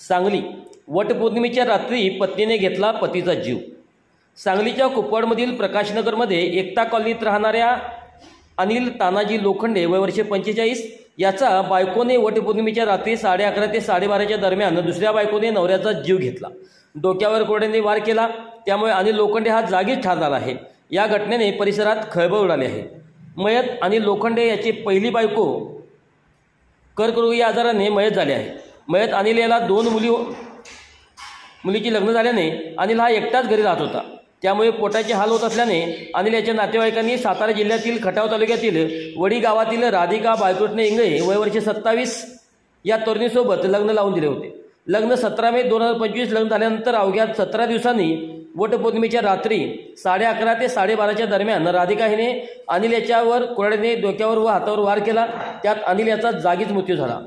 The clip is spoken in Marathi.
सांगली वटपौर्णिमेच्या रात्री पत्नीने घेतला पतीचा जीव। सांगलीच्या कुपवाडमधील प्रकाशनगरमध्ये एकता कॉलनीत राहणाऱ्या अनिल तानाजी लोखंडे वय वर्ष 45 याचा बायकोने वटपौर्णिमेच्या रात्री 11:30 ते 12:30च्या दरम्यान दुसऱ्या बायकोने नवऱ्याचा जीव घेतला। डोक्यावर कोरड्याने वार केला, त्यामुळे अनिल लोखंडे हा जागीच ठार झाला आहे। या घटनेने परिसरात खळबळ उडाली आहे। मयत अनिल लोखंडे याची पहिली बायको कर्करोगी आजाराने मयत झाली आहे। मयत अनिल याला 2 मुलीची लग्न झाल्याने अनिल हा एकटाच घरी राहत होता। त्यामुळे पोटाचे हाल होत असल्याने अनिल याच्या नातेवाईकांनी सातारा जिल्ह्यातील खटाव तालुक्यातील वडी गावातील राधिका बाळकृष्ण इंगळे वय वर्ष 27 या तरुणीसोबत लग्न लावून दिले होते। लग्न 17 मे 2025 लग्न झाल्यानंतर अवघ्या 17 दिवसांनी वटपौर्णिमेच्या रात्री 11:30 ते 12:30च्या दरम्यान राधिका हिने अनिल याच्यावर कोरड्याने डोक्यावर व हातावर वार केला। त्यात अनिल याचा जागीच मृत्यू झाला।